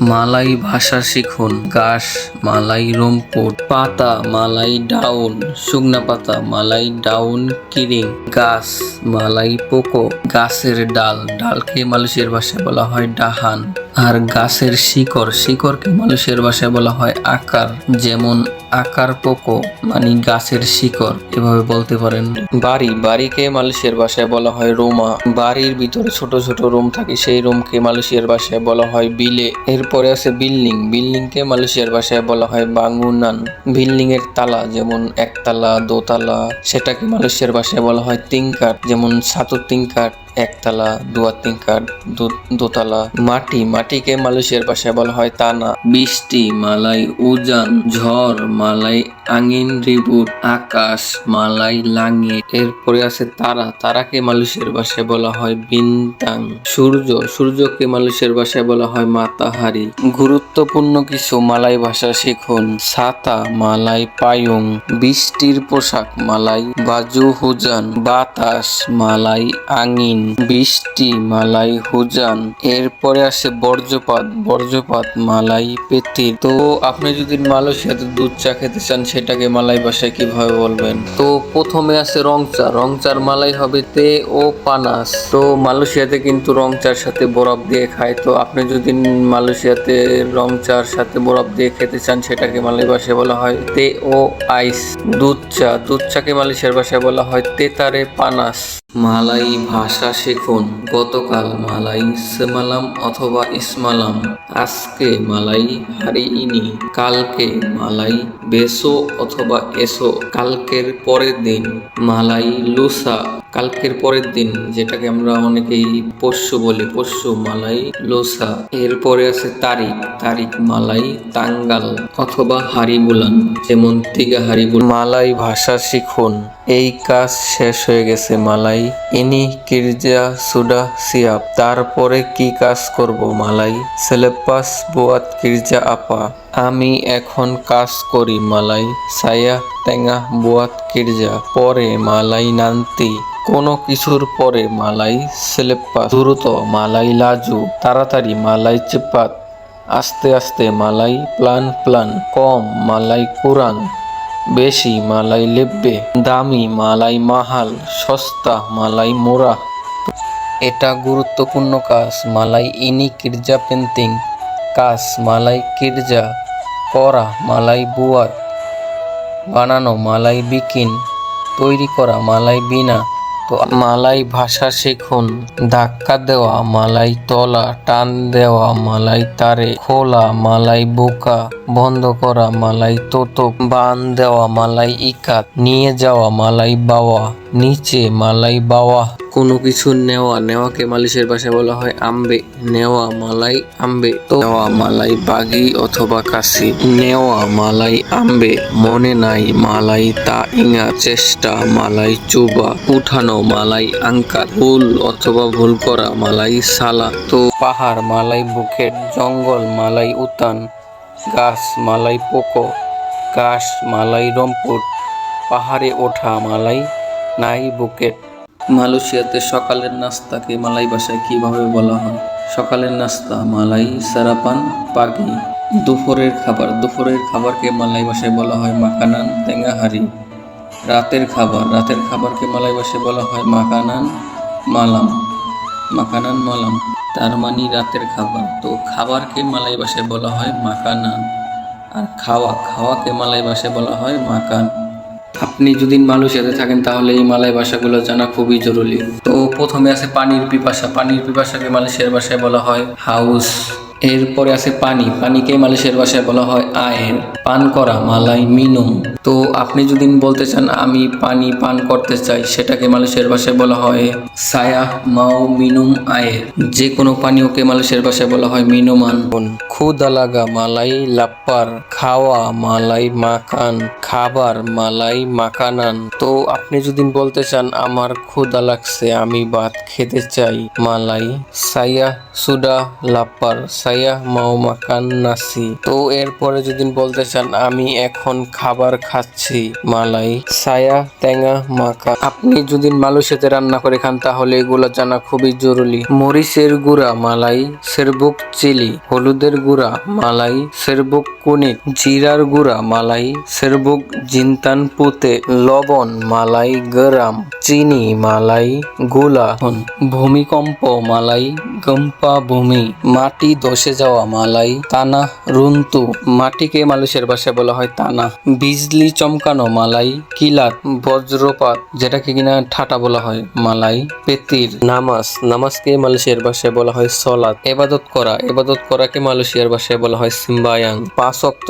মালাই ভাষা শিখুন। ঘাস মালাই রম্পুট, পাতা মালাই ডাউন, শুকনা পাতা মালাই ডাউন কিরিং, গাছ মালাই পোকো, গাছের ডাল, ডালকে মালয়েশিয়ার ভাষায় বলা হয় ডাহান। আর গাছের শিকড়, শিকড়কে মালয়েশিয়ার ভাষায় বলা হয় আকার। যেমন আকার পোকো মানে গাছের শিকড়, এভাবে বলতে পারেন। বাড়ি, বাড়িকে মালয়েশিয়ার ভাষায় বলা হয় রুমা। বাড়ির ভিতরে ছোট ছোট রুম থাকে, সেই রুমকে মালয়েশিয়ার ভাষায় বলা হয় বিলে। এরপরে আছে বিল্ডিং, বিল্ডিংকে মালয়েশিয়ার ভাষায় বলা হয় বাঙ্গুনান। বিল্ডিং এর তালা যেমন একতলা, দোতলা, সেটাকে মালয়েশিয়ার ভাষায় বলা হয় tingkat, যেমন satu tingkat একতলা, dua tingkat দোতলা। মাটি, মাটিকে মালয়েশিয়ার ভাষায় বলা হয় তানা। বৃষ্টি মালাই উজান, ঝড় মালাই আঙ্গিন রিবুট, আকাশ মালাই langit। এরপরে আছে তারা, তারাকে মালয়েশিয়ার ভাষায় বলা হয় বিন্তাং। সূর্য, সূর্যকে মালয়েশিয়ার ভাষায় বলা হয় মাতাহারি। গুরুত্বপূর্ণ কিছু মালাই ভাষা শিখুন। ছাতা মালাই পায়ুং, বৃষ্টির পোশাক মালাই বাজু হুজান, বাতাস মালাই আঙ্গিন, বৃষ্টি মালাই হুজান। এরপরে আসে বর্জ্যপাত, বর্জ্যপাত মালাই পেতির। তো আপনি যদি মালয়েশিয়াতে দুধ চা খেতে চান সেটাকে মালাই ভাষায় কিভাবে বলবেন? তো প্রথমে আছে রং চা, রং চার মালাই হবে তে ও পানাস। তো মালয়েশিয়াতে কিন্তু রং চার সাথে বরফ দিয়ে খায়। তো আপনি যদি মালয়েশিয়াতে রং চার সাথে বরফ দিয়ে খেতে চান সেটাকে মালাই ভাষায় বলা হয় তে ও আইস। দুধ চা, দুধ চাকে মালয়েশিয়ার ভাষায় বলা হয় তেতারে পানাস। মালাই ভাষা শিখুন। গতকাল মালাই সেমালাম অথবা ইসমালাম, আজকে মালাই হারি ইনি, কালকে মালাই বেসো অথবা এসো, কালকের পরের দিন মালাই লুসা, কালকের পরের দিন যেটাকে আমরা অনেকেই পরশু বলি, পরশু মালাই লোসা। এরপরে আছে তারিখ, তারিখ মালাই তাঙ্গাল অথবা হারিবুলান, যেমন তিগা হারিবুলান। মালাই ভাষা শিখুন। এই কাজ শেষ হয়ে গেছে মালাই ইনি কিরজা সুডা সিয়াপ, তারপরে কি কাজ করব মালাই সেলেপাস বুয়াত কিরজা আপা, আমি এখন কাজ করি মালাই সায়া টেঙ্গা বুয়াত কিরজা। পরে মালাই নান্তি, কোনো কিছুর পরে মালাই সেলেপাস, দ্রুত মালাই লাজু, তাড়াতাড়ি মালাই চেপাত, আস্তে আস্তে মালাই প্লান প্লান, কম মালাই কুরাং, বেশি মালাই লেব্বে, দামি মালাই মাহাল, সস্তা মালাই মোরা। এটা গুরুত্বপূর্ণ কাজ মালাই ইনি কিরজা পেন্টিং, কাজ মালাই কিরজা, করা মালাই বুয়াত, বানানো মালাই বিকিন, তৈরি করা মালাই বিনা। তো মালাই ভাষা শিখুন। ধাক্কা দেওয়া মালাই তলা, টান দেওয়া মালাই তারে, খোলা মালাই বোকা, বন্ধ করা মালাই তোতক, বান দেওয়া মালাই ইকাত, নিয়ে যাওয়া মালাই বাওয়া, নিচে মালাই বাওয়া। কোনো কিছু নেওয়া, নেওয়াকে মালয়েশিয়ার ভাষায় বলা হয় আম্বে, নেওয়া মালাই আম্বে। তো নেওয়া মালাই বাগি অথবা কাশি, নেওয়া মালাই আম্বে, মনে নাই মালাই তা ইঙা, চেষ্টা মালাই চুবা, উঠানো মালাই আঙ্কাত, ভুল অথবা ভুল করা মালাই সালা। তো পাহাড় মালাই বুকেট, জঙ্গল মালাই উতান, গাছ মালাই পোকো, ঘাস মালাই রম্পুট, পাহাড়ে ওঠা মালাই নাই বুকেট। মালয়েশিয়াতে সকালের নাস্তাকে মালাই ভাষায় কিভাবে বলা হয়? সকালের নাস্তা মালাই সারাপান পাগি। দুপুরের খাবার, দুপুরের খাবারকে মালাই ভাষায় বলা হয় মাকানান তেঙ্গাহারি। রাতের খাবার, রাতের খাবারকে মালাই ভাষায় বলা হয় মাকানান মালাম, মাকানান মালাম, তার মানে রাতের খাবার। তো খাবারকে মালাই ভাষায় বলা হয় মাকানান, আর খাওয়া, খাওয়াকে মালাই ভাষায় বলা হয় মাকান। আপনি যদি মালয়েশিয়াতে থাকেন তাহলে এই মালাই ভাষাগুলো জানা খুবই জরুরি। তো প্রথমে আছে পানির পিপাসা, পানির পিপাসাকে মালয়েশিয়ার ভাষায় বলা হয় হাউস। এরপরে আছে পানি, পানিকে মালয়েশিয়ার ভাষায় বলা হয় আয়ের। পান করা মালাই মিনুম। তো আপনি যদি বলতে চান আমি পানি পান করতে চাই, সেটাকে মালয়েশিয়ার ভাষায় বলা হয় সায়া মাও মিনুম আয়ের। যে কোনো পানীয়কে মালয়েশিয়ার ভাষায় বলা হয় মিনুমান। ক্ষুদা লাগা মালাই লাপ্পার, খাওয়া মালাই মাকান, খাবার মালাই মাকানান। তো আপনি যদি বলতে চান আমার ক্ষুদা লাগছে আমি ভাত খেতে চাই, মালাই সায়া সুডা লাপ্পার, সায়া মাও মাকান নাসি। তো এরপরে যদি বলতে চান আমি এখন খাবার খাচ্ছি, মালাই সায়া তেঙ্গা মাকা। আপনি যদি মালয়েশিয়াতে রান্না করে খান তাহলে এগুলো জানা খুবই জরুরি। মরিচের গুঁড়া মালাই সেরবুক চিলি, হলুদের গুঁড়া গুঁড়া মালাই সেrbuk kuning, জিরার গুঁড়া মালাই serbuk jintan putih, লবণ মালাই garam, চিনি মালাই গুলা, ভূমিকম্প মালাই গম্পা ভূমি, মাটি ধসে যাওয়া মালাই তানা রুন্তু, মাটিকে মানুষের ভাষায় বলা হয় তানা, বিজলি চমকানো মালাই কিলাত, বজ্রপাত যেটাকে কিনা ঠাটা বলা হয় মালাই পেতির, নামাজকে মালয়েশিয়ার ভাষায় বলা হয় সলাত, ইবাদত করাকে মালয়েশিয়ার ভাষায় বলা হয় সিম্বায়াং, পাঁচ ওয়াক্ত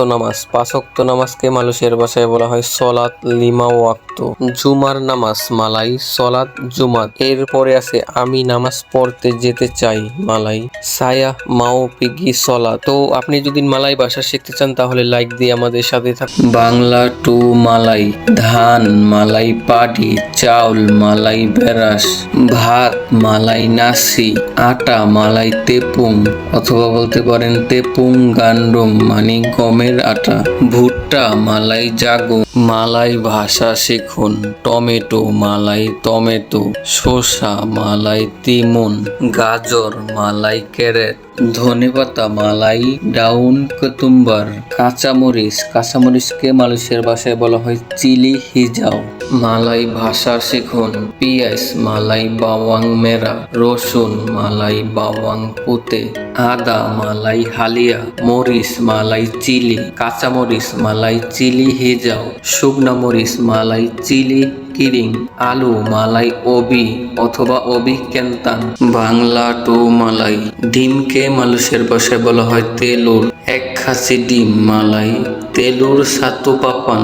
নামাজকে মালয়েশিয়ার ভাষায় বলা হয় সলাত লিমা ওয়াক্ত, জুমার নামাজ মালাই সলাত জুমাত। এরপরে আছে আমি নামাজ পড়তে যেতে চাই মালাই সায়া মাও পিগি সলাত। তো আপনি যদি মালাই ভাষা শিখতে চান তাহলে লাইক দিয়ে আমাদের সাথে থাকুন। বাংলা টু মালাই ধান মালাই পাডি, চাউল মালাই বেরাস, ভাত মালাই নাসি, আটা মালাই তেপুং অথবা বলতে পারেন তেপুং গান্ডুম মানে গমের আটা, ভুট্টা মালাই জাগু, মালাই ভাষা শিখুন টমেটো মালাই টমেটো, শসা মালাই তিমুন, গাজর মালাই ক্যারেট, ধনেপাতা মালাই ডাউন কেতুম্বার, কাঁচামরিচকে মালয়েশিয়ার ভাষায় বলা হয় চিলি হিজাও, মালাই ভাষা শিখুন পিঁয়াজ মালাই বাওয়াং মেরা, রসুন মালাই বাওয়াং পুতে, আদা মালাই হালিয়া, মরিচ মালাই চিলি, কাঁচামরিচ মালাই চিলি হিজাও, শুকনা মরিচ মালাই চিলি কিরিং, আলু মালাই ওবি অথবা ওবি কেন্তান। বাংলা টু মালাই ডিমকে মালয়েশিয়ার ভাষায় বলা হয় তেলুর, এক খাসি ডিম মালাই তেলুর সাতু পাপান,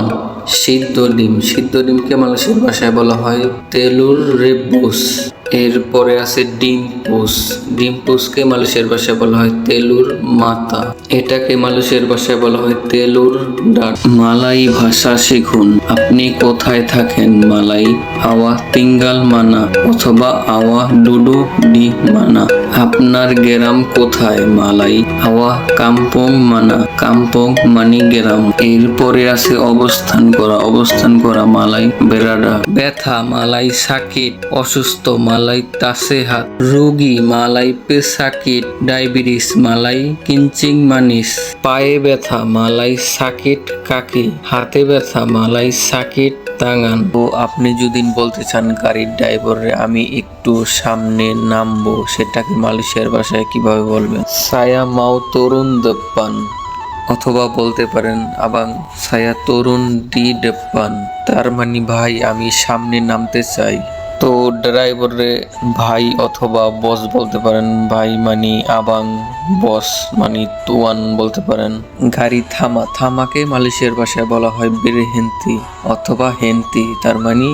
সিদ্ধ ডিমকে মালয়েশিয়ার ভাষায় বলা হয় তেলুর রেবুস। এরপরে আছে ডিমপুসকে মালয়েশিয়ার ভাষায় বলা হয় তেলুর মাতা, এটাকে মালয়েশিয়ার ভাষায় বলা হয় তেলুর ডাট। মালাই ভাষা শিখুন আপনি কোথায় থাকেন মালাই আওয়া তিঙ্গাল মানা অথবা আওয়া ডুডু ডি মানা, আপনার গ্রাম কোথায় মালাই আওয়া কাম্পং মানা, কাম্পং মানি গ্রাম। এরপরে আছে অবস্থান করা মালাই বেরাডা, ব্যথা মালাই সাকিট, অসুস্থ মালাই তাসেহাত, রোগী মালাই পেসাকিট, ডায়াবেটিস মালাই কিঞ্চিং মানিস, পায়ে ব্যথা মালাই সাকিট কাকি, হাতে ব্যথা মালাই সাকিট তাঙ্গান। তো আপনি যদি বলতে চান গাড়ির ড্রাইভারে আমি একটু সামনে নামবো, সেটাকে মালয়েশিয়ার ভাষায় কিভাবে বলবেন? সায়া মাও তরুণ দেপ্পান অথবা বলতে পারেন আবাং সায়া তরুণ ডি দেপ্পান, তার মানে ভাই আমি সামনে নামতে চাই। তো ড্রাইভারে ভাই অথবা বস বলতে পারেন, ভাই মানি আবাং, বস মানি তুয়ান বলতে পারেন। গাড়ি থামাকে মালয়েশিয়ার ভাষায় বলা হয় বেরহেন্তি অথবা হেন্তি, তার মানে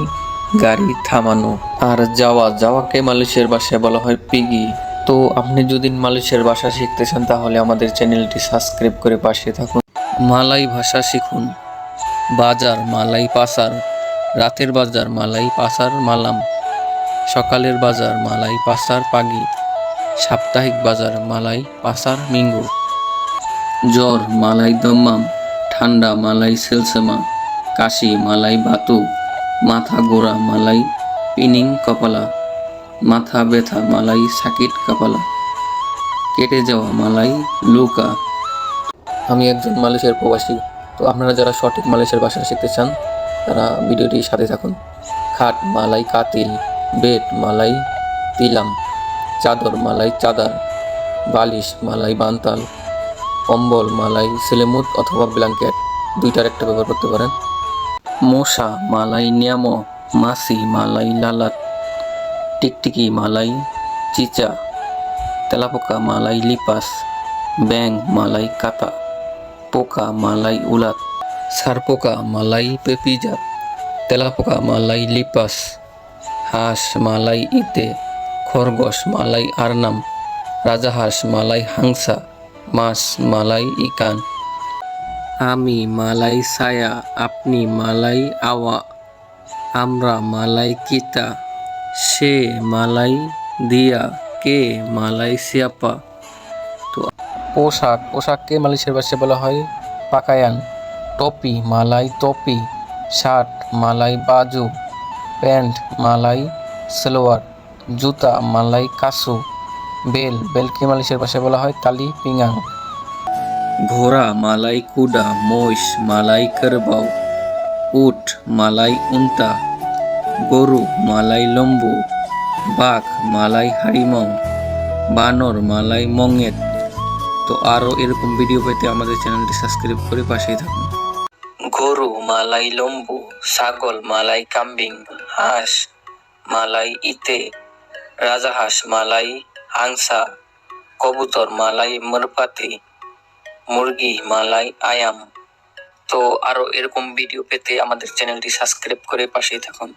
গাড়ি থামানো। আর যাওয়াকে মালয়েশিয়ার ভাষায় বলা হয় পিগি। তো আপনি যদি মালয়েশিয়ার ভাষা শিখতে চান তাহলে আমাদের চ্যানেলটি সাবস্ক্রাইব করে পাশে থাকুন। মালাই ভাষা শিখুন বাজার মালাই পাসার, রাতের বাজার মালাই পাসার মালাম, সকালের বাজার মালাই পাসার পাগি, সাপ্তাহিক বাজার মালাই পাসার মিঙ্গু, জ্বর মালাই দম্মাম, ঠান্ডা মালাই সেলসেমা, কাশি মালাই বাতু, মাথা গোড়া মালাই পিনিং কপালা, মাথা ব্যথা মালাই সাকিট কপালা, কেটে যাওয়া মালাই লুকা। আমি একজন মালয়েশিয়ার প্রবাসী, তো আপনারা যারা সঠিক মালয়েশিয়ার ভাষা শিখতে চান তারা ভিডিওটির সাথে থাকুন। খাট মালাই কাতিল, বেড মালাই তিলাম, চাদর মালাই চাদার, বালিশ মালাই বান্তাল, কম্বল মালাই সেলেমুত অথবা ব্ল্যাঙ্কেট, দুইটার একটা ব্যবহার করতে পারেন। মশা মালাই নিয়ামো, মাছি মালাই লালাত, টিকটিকি মালাই চিচা, তেলাপোকা মালাই লিপাস, ব্যাং মালাই কাতা, পোকা মালাই উলাত, সারপোকা মালাই পেপিজাত, তেলাপোকা মালাই লিপাস, হাঁস মালাই ইতে, খরগোশ মালাই আরনাম, রাজাহাঁস মালাই হাংসা, মাছ মালাই ইকান। আমি মালাই সায়া, আপনি মালাই আওয়া, আমরা মালাই কিতা, সে মালাই দিয়া, কে মালাই সিয়াপা। তো পোশাককে মালয়েশিয়ার ভাষায় বলা হয় পাকায়ান, টপি মালাই টপি, শার্ট মালাই বাজু, প্যান্ট মালাই সালোয়ার, জুতা মালাই কাসু, বেলকে মালয়েশিয়ার ভাষায় বলা হয় তালি পিঙাং। ঘোড়া মালাই কুডা, মহিষ মালাই কেরবাও, উট মালাই উন্তা, গরু মালাই লম্বু, বাঘ মালাই হারিমাও, বানর মালাই মঙ্গেত। তো আরো এরকম ভিডিও পেতে আমাদের চ্যানেলটি সাবস্ক্রাইব করে পাশেই থাকুন। গরু মালাই লম্বু, ছাগল মালাই কাম্বিং, হাঁস মালাই ইতে, রাজাহাঁস মালাই হাংসা, কবুতর মালাই মরপাতি, মুরগি মালাই আয়াম। তো আরো এরকম ভিডিও পেতে আমাদের চ্যানেলটি সাবস্ক্রাইব করে পাশেই থাকুন।